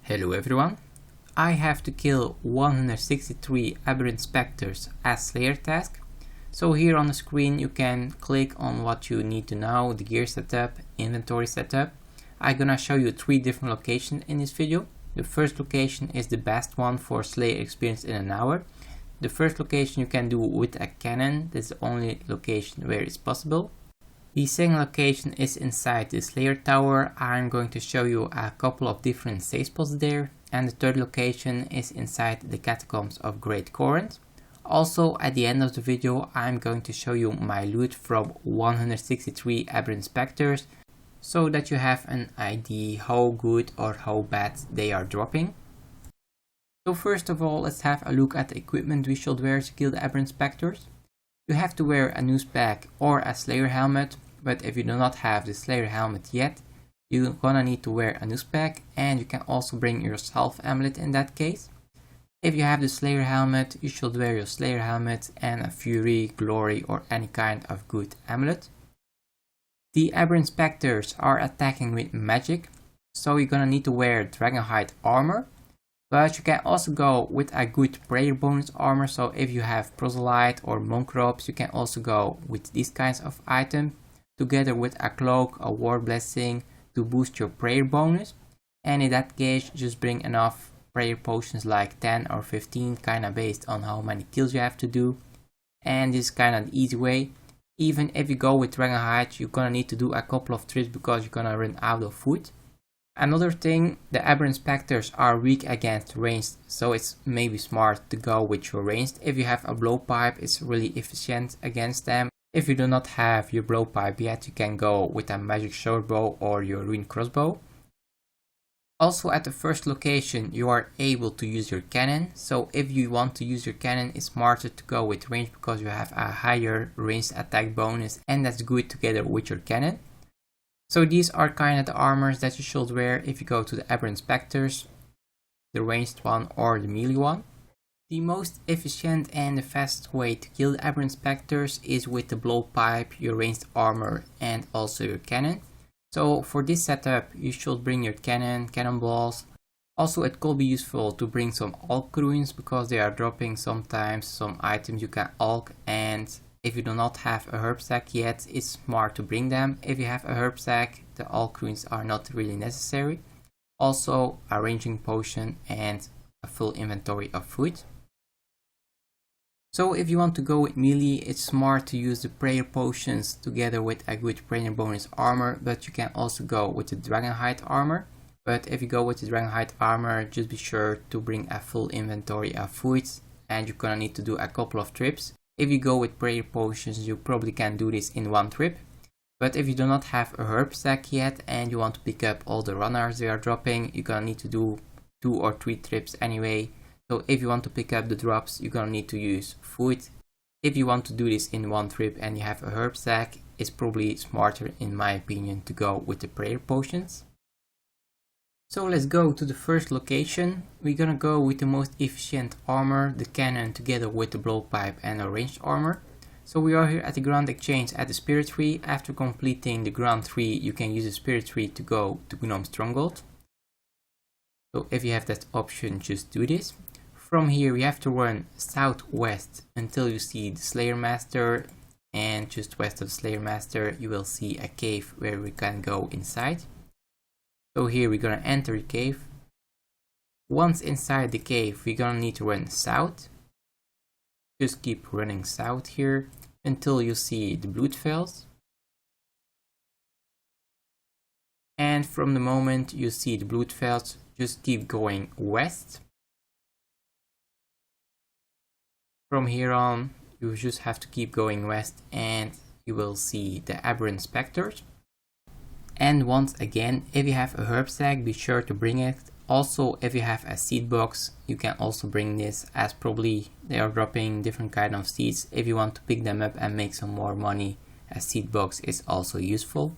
Hello everyone. I have to kill 163 Aberrant Spectres as Slayer task. So here on the screen you can click on what you need to know, the gear setup, inventory setup. I'm gonna show you 3 different locations in this video. The first location is the best one for Slayer experience in an hour. The first location you can do with a cannon. This is the only location where it's possible. The second location is inside the Slayer Tower. I'm going to show you a couple of different save spots there. And the third location is inside the catacombs of Great Kourend. Also at the end of the video I'm going to show you my loot from 163 Aberrant Spectres, so that you have an idea how good or how bad they are dropping. So first of all, let's have a look at the equipment we should wear to kill the Aberrant Spectres. You have to wear a noose pack or a Slayer helmet. But if you do not have the Slayer helmet yet, you're gonna need to wear a noose pack, and you can also bring your self amulet in that case. If you have the Slayer helmet, you should wear your Slayer helmet and a Fury, Glory or any kind of good amulet. The Aberrant Spectres are attacking with magic, so you're gonna need to wear Dragonhide armor. But you can also go with a good prayer bonus armor, so if you have proselyte or monk robes, you can also go with these kinds of items, together with a cloak, a war blessing to boost your prayer bonus. And in that case, just bring enough prayer potions like 10 or 15, kinda based on how many kills you have to do. And this is kinda the easy way. Even if you go with Dragonhide, you're gonna need to do a couple of trips because you're gonna run out of food. Another thing, the Aberrant Spectres are weak against ranged, so it's maybe smart to go with your ranged. If you have a blowpipe, it's really efficient against them. If you do not have your blowpipe yet, you can go with a magic short bow or your rune crossbow. Also at the first location you are able to use your cannon, so if you want to use your cannon, it's smarter to go with range because you have a higher ranged attack bonus, and that's good together with your cannon. So these are kind of the armors that you should wear if you go to the Aberrant Spectres, the ranged one or the melee one. The most efficient and the fastest way to kill the Aberrant Spectres is with the blowpipe, your ranged armor and also your cannon. So for this setup you should bring your cannon, cannonballs. Also it could be useful to bring some alk runes because they are dropping sometimes some items you can alk, and if you do not have a herb sack yet, it's smart to bring them. If you have a herb sack, the alk runes are not really necessary. Also a ranging potion and a full inventory of food. So if you want to go with melee, it's smart to use the prayer potions together with a good prayer bonus armor, but you can also go with the Dragonhide armor. But if you go with the Dragonhide armor, just be sure to bring a full inventory of food, and you're gonna need to do a couple of trips. If you go with prayer potions, you probably can do this in one trip. But if you do not have a herb sack yet and you want to pick up all the runners they are dropping, you're gonna need to do 2 or 3 trips anyway. So if you want to pick up the drops, you're gonna need to use food. If you want to do this in one trip and you have a herb sack, it's probably smarter in my opinion to go with the prayer potions. So let's go to the first location. We're gonna go with the most efficient armor, the cannon together with the blowpipe and a ranged armor. So we are here at the ground exchange at the spirit tree. After completing the ground tree, you can use the spirit tree to go to Gnome stronghold. So if you have that option, just do this. From here you have to run southwest until you see the Slayer Master, and just west of the Slayer Master you will see a cave where we can go inside. So here we're gonna enter the cave. Once inside the cave we're gonna need to run south. Just keep running south here until you see the blood fells. And from the moment you see the blood fells, just keep going west. From here on, you just have to keep going west and you will see the Aberrant Spectres. And once again, if you have a herb sack, be sure to bring it. Also, if you have a seed box, you can also bring this, as probably they are dropping different kind of seeds. If you want to pick them up and make some more money, a seed box is also useful.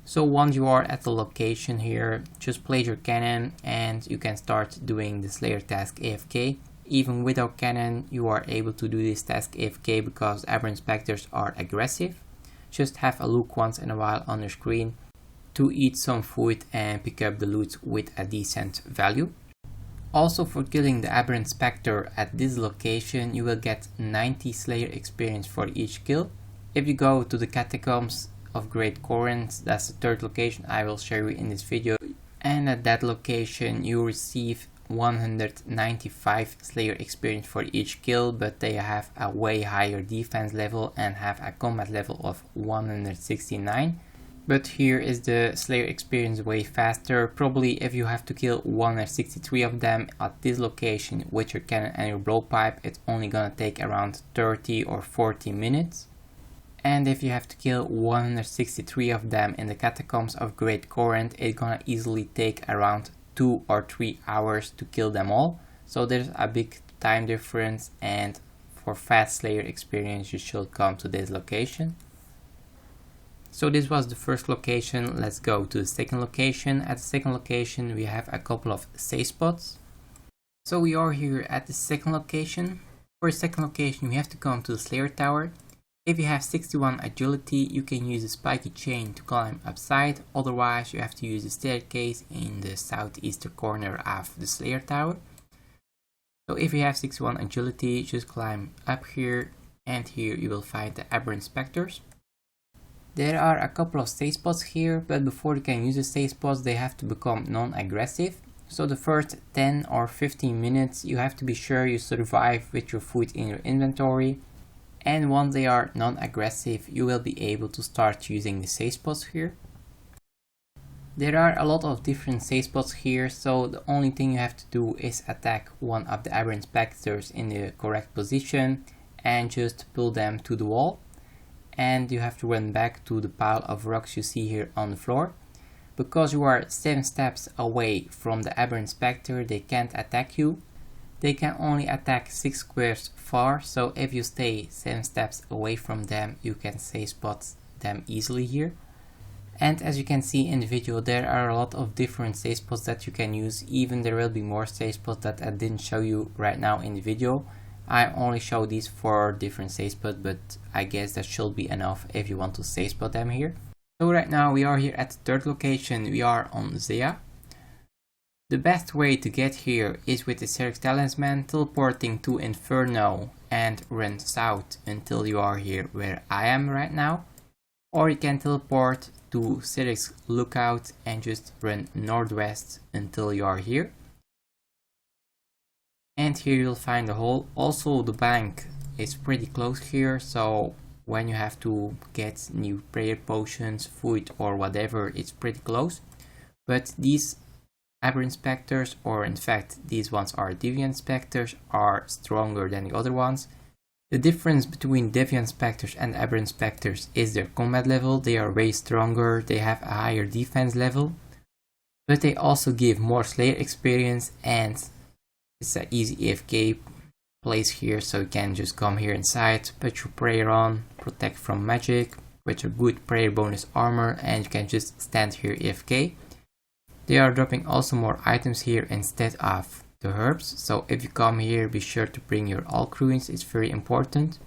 So once you are at the location here, just place your cannon and you can start doing the Slayer task AFK. Even without cannon, you are able to do this task AFK because Aberrant Spectres are aggressive. Just have a look once in a while on your screen. to eat some food and pick up the loot with a decent value. Also, for killing the Aberrant Spectre at this location, you will get 90 Slayer experience for each kill. If you go to the catacombs of Great Kourend, that's the third location I will show you in this video, and at that location you receive 195 Slayer experience for each kill, but they have a way higher defense level and have a combat level of 169. But here is the Slayer experience way faster. Probably if you have to kill 163 of them at this location with your cannon and your blowpipe, it's only gonna take around 30 or 40 minutes. And if you have to kill 163 of them in the catacombs of Great Kourend, it's gonna easily take around 2 or 3 hours to kill them all. So there's a big time difference, and for fast Slayer experience you should come to this location. So this was the first location. Let's go to the second location. At the second location we have a couple of safe spots. So we are here at the second location. For the second location we have to come to the Slayer Tower. If you have 61 agility, you can use a spiky chain to climb upside, otherwise you have to use the staircase in the southeastern corner of the Slayer Tower. So if you have 61 agility, just climb up here, and here you will find the Aberrant Spectres. There are a couple of safe spots here, but before you can use the safe spots they have to become non-aggressive. So the first 10 or 15 minutes you have to be sure you survive with your food in your inventory. And once they are non-aggressive, you will be able to start using the safe spots here. There are a lot of different safe spots here, so the only thing you have to do is attack one of the Aberrant Spectres in the correct position and just pull them to the wall. And you have to run back to the pile of rocks you see here on the floor. Because you are 7 steps away from the Aberrant Spectre, they can't attack you. They can only attack 6 squares far, so if you stay 7 steps away from them, you can safe spot them easily here. And as you can see in the video, there are a lot of different safe spots that you can use. Even there will be more safe spots that I didn't show you right now in the video. I only show these 4 different safe spots, but I guess that should be enough if you want to safe spot them here. So right now we are here at the third location. We are on Zea. The best way to get here is with the Xeric Talisman, teleporting to Inferno and run south until you are here where I am right now. Or you can teleport to Xeric's Lookout and just run northwest until you are here. And here you'll find the hole. Also the bank is pretty close here, so when you have to get new prayer potions, food or whatever, it's pretty close. But these Aberrant Spectres, or in fact these ones are deviant Spectres, are stronger than the other ones. The difference between deviant Spectres and Aberrant Spectres is their combat level. They are way stronger, they have a higher defense level, but they also give more Slayer experience, and it's an easy AFK place here, so you can just come here inside, put your prayer on, protect from magic with your good prayer bonus armor, and you can just stand here AFK. They are dropping also more items here instead of the herbs, so if you come here be sure to bring your alk ruins, it's very important.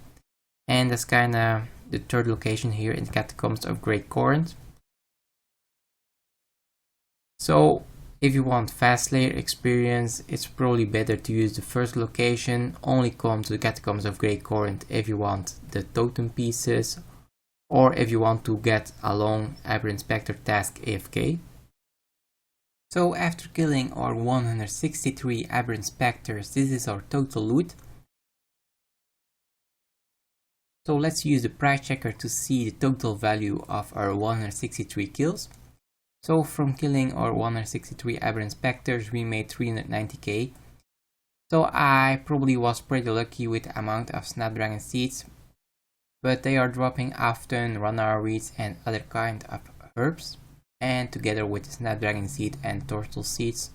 And that's kinda the third location here in the catacombs of Great Kourend. So if you want fast Slayer experience, it's probably better to use the first location. Only come to the catacombs of Great Kourend if you want the totem pieces, or if you want to get a long Aberrant Spectre task AFK. So after killing our 163 Aberrant Spectres, this is our total loot. So let's use the price checker to see the total value of our 163 kills. So from killing our 163 Aberrant Spectres, we made 390k. So I probably was pretty lucky with the amount of Snapdragon seeds, but they are dropping often Ranara reeds and other kind of herbs, and together with the Snapdragon seed and turtle seeds.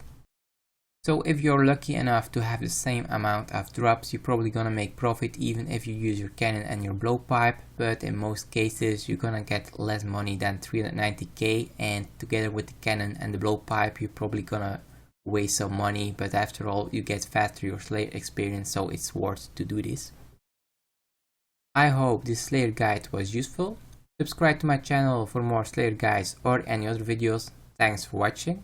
So if you're lucky enough to have the same amount of drops, you're probably gonna make profit even if you use your cannon and your blowpipe, but in most cases you're gonna get less money than 390k, and together with the cannon and the blowpipe you're probably gonna waste some money, but after all you get faster your Slayer experience, so it's worth to do this. I hope this Slayer guide was useful. Subscribe to my channel for more Slayer guides or any other videos. Thanks for watching.